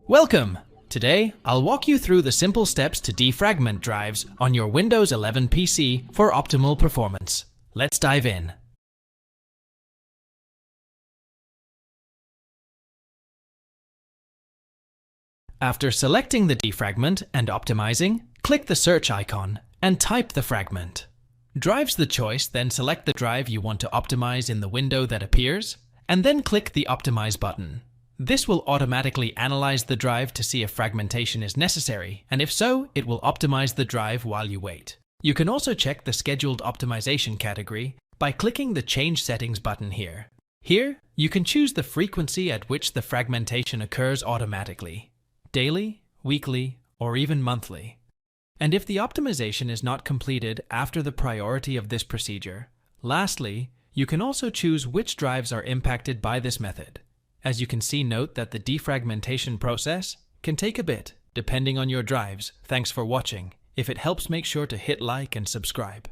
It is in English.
Welcome! Today, I'll walk you through the simple steps to defragment drives on your Windows 11 PC for optimal performance. Let's dive in. After selecting the defragment and optimizing, click the search icon and type the fragment. Drives the choice, then select the drive you want to optimize in the window that appears, and then click the Optimize button. This will automatically analyze the drive to see if fragmentation is necessary, and if so, it will optimize the drive while you wait. You can also check the Scheduled Optimization category by clicking the Change Settings button here. Here, you can choose the frequency at which the fragmentation occurs automatically: daily, weekly, or even monthly. And if the optimization is not completed after the priority of this procedure. Lastly, you can also choose which drives are impacted by this method. As you can see, note that the defragmentation process can take a bit, depending on your drives. Thanks for watching. If it helps, make sure to hit like and subscribe.